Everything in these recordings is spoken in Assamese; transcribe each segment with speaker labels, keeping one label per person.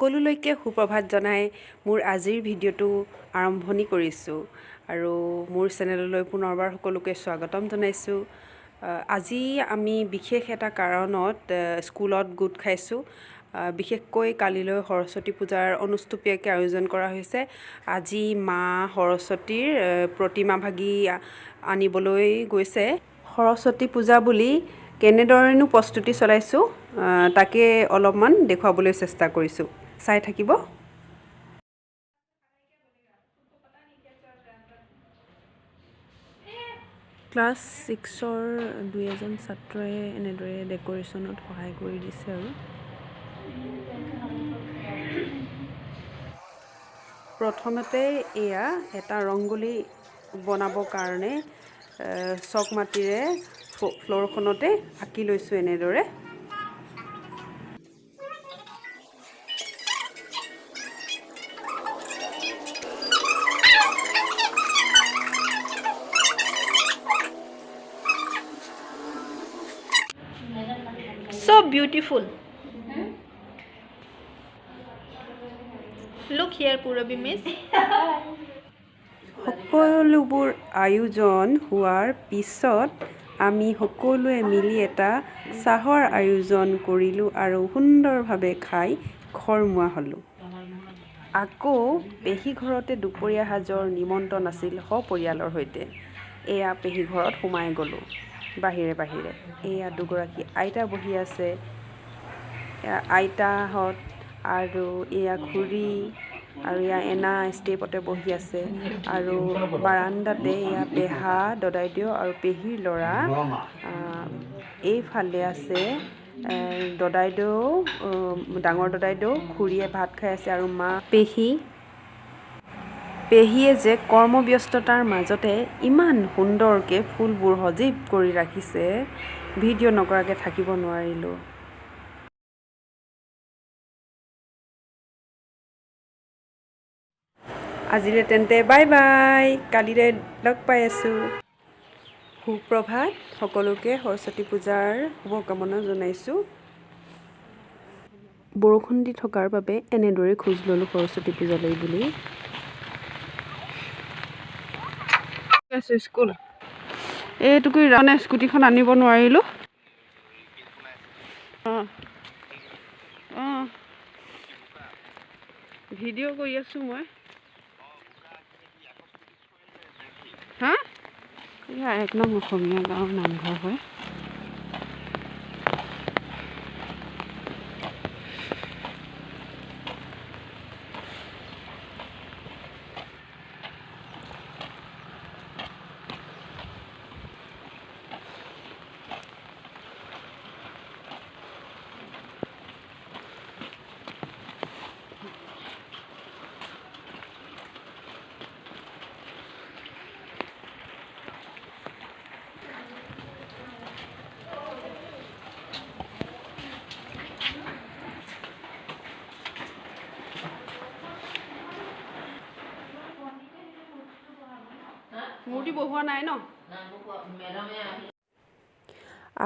Speaker 1: সকলোলৈকে সুপ্ৰভাত জনাই মোৰ আজিৰ ভিডিঅ'টো আৰম্ভণি কৰিছোঁ আৰু মোৰ চেনেললৈ পুনৰবাৰ সকলোকে স্বাগতম জনাইছোঁ। আজি আমি বিশেষ এটা কাৰণত স্কুলত গোট খাইছোঁ। বিশেষকৈ কালিলৈ সৰস্বতী পূজাৰ অনুষ্টুপীয়াকৈ আয়োজন কৰা হৈছে। আজি মা সৰস্বতীৰ প্ৰতিমা ভাগি আনিবলৈ গৈছে। সৰস্বতী পূজা বুলি কেনেদৰেনো প্ৰস্তুতি চলাইছোঁ তাকে অলপমান দেখুৱাবলৈ চেষ্টা কৰিছোঁ, চাই থাকিব। ক্লাছ 6ৰ 2-এজন ছাত্ৰই এনেদৰে ডেক'ৰেশ্যনত সহায় কৰি দিছে আৰু প্ৰথমতে এয়া এটা ৰংগোলী বনাবৰ কাৰণে চক মাটিৰে ফ্ল'ৰখনতে আঁকি লৈছোঁ এনেদৰে।
Speaker 2: So beautiful. Look here, Purabi Miss.
Speaker 1: সকলোবোৰ আয়োজন হোৱাৰ পিছত আমি সকলোৱে মিলি এটা চাহৰ আয়োজন কৰিলোঁ আৰু সুন্দৰভাৱে খাই ঘৰমুৱা হ'লোঁ। আকৌ পেহী ঘৰতে দুপৰীয়া সাজৰ নিমন্ত্ৰণ আছিল সপৰিয়ালৰ সৈতে। এয়া পেহী ঘৰত সোমাই গ'লোঁ বাহিৰে বাহিৰে। এয়া দুগৰাকী আইতা বহি আছে, আইতাহঁত আৰু এয়া খুৰী আৰু এয়া এনা ষ্টেপতে বহি আছে আৰু বাৰাণ্ডাতে এয়া পেহা দদাইদেউ আৰু পেহীৰ ল'ৰা। এইফালে আছে দদাইদেউ, ডাঙৰ দদাইদেউ, খুৰীয়ে ভাত খাই আছে আৰু মা পেহীয়ে যে কৰ্মব্যস্ততাৰ মাজতে ইমান সুন্দৰকৈ ফুলবোৰ সজীৱ কৰি ৰাখিছে, ভিডিঅ' নকৰাকৈ থাকিব নোৱাৰিলোঁ। আজিলৈ তেন্তে বাই বাই, কালিলৈ লগ পাই আছোঁ। সুপ্ৰভাত, সকলোকে সৰস্বতী পূজাৰ শুভকামনা জনাইছোঁ। বৰষুণ দি থকাৰ বাবে এনেদৰে খোজ ল'লোঁ সৰস্বতী পূজালৈ বুলি। স্কুল এইটোকে মানে স্কুটিখন আনিব নোৱাৰিলোঁ। ভিডিঅ' কৰি আছোঁ মই। হা? এয়া 1 নং অসমীয়া গাঁৱৰ নামঘৰ হয়। মূৰ্তি বহোৱা নাই ন?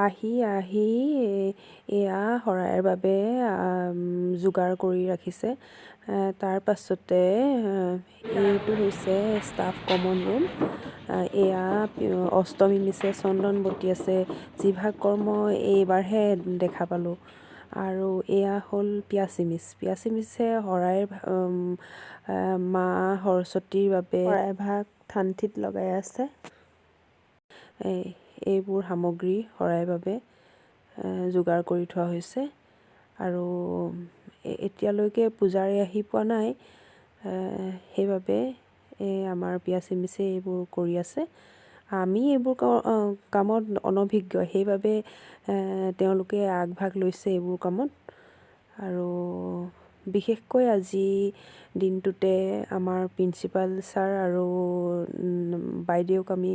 Speaker 1: আহি এয়া শৰাইৰ বাবে যোগাৰ কৰি ৰাখিছে। তাৰ পাছতে এইটো হৈছে ষ্টাফ কমন ৰুম। এয়া অষ্টমী মিছে চন্দন বটি আছে, যিভাগ কৰ্ম এইবাৰহে দেখা পালোঁ। আৰু এয়া হ'ল পিয়াচী মিছে শৰাইৰ মা সৰস্বতীৰ বাবে শৰাই ভাগ থানঠিত লগাই আছে। এইবোৰ সামগ্ৰী শৰাইৰ বাবে যোগাৰ কৰি থোৱা হৈছে আৰু এতিয়ালৈকে পূজাৰী আহি পোৱা নাই, সেইবাবে আমাৰ পিয়াচী মিছে এইবোৰ কৰি আছে। আমি এইবোৰ কামত অনভিজ্ঞ, সেইবাবে তেওঁলোকে আগভাগ লৈছে এইবোৰ কামত। আৰু বিশেষকৈ আজি দিনটোতে আমাৰ প্ৰিন্সিপাল ছাৰ আৰু বাইদেউক আমি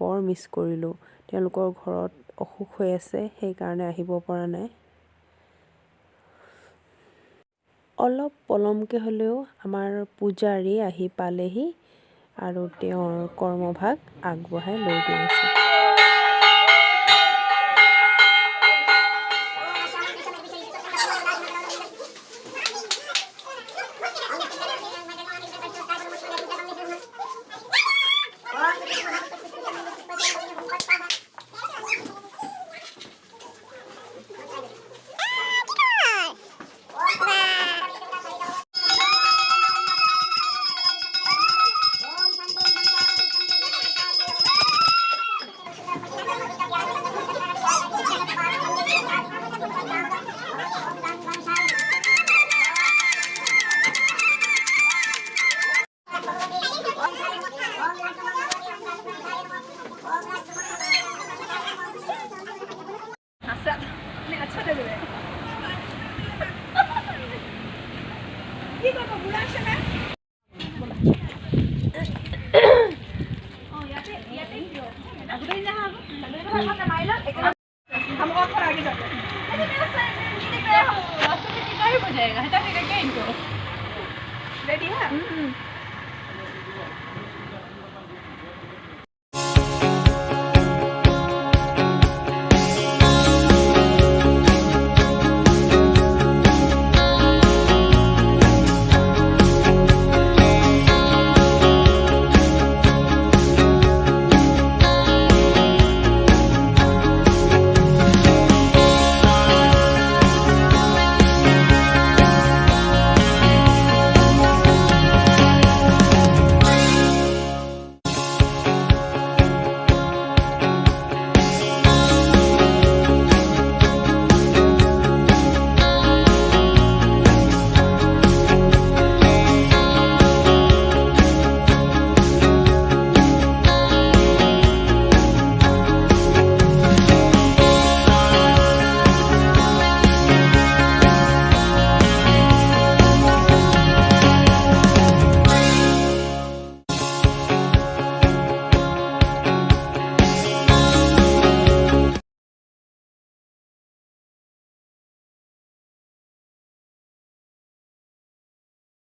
Speaker 1: বৰ মিছ কৰিলোঁ। তেওঁলোকৰ ঘৰত অসুখ হৈ আছে, সেইকাৰণে আহিব পৰা নাই। অলপ পলমকৈ হ'লেও আমাৰ পূজাৰী আহি পালেহি আৰু তেওঁৰ কৰ্মভাগ আগবঢ়াই লৈ গৈ আছে।
Speaker 2: रेडी है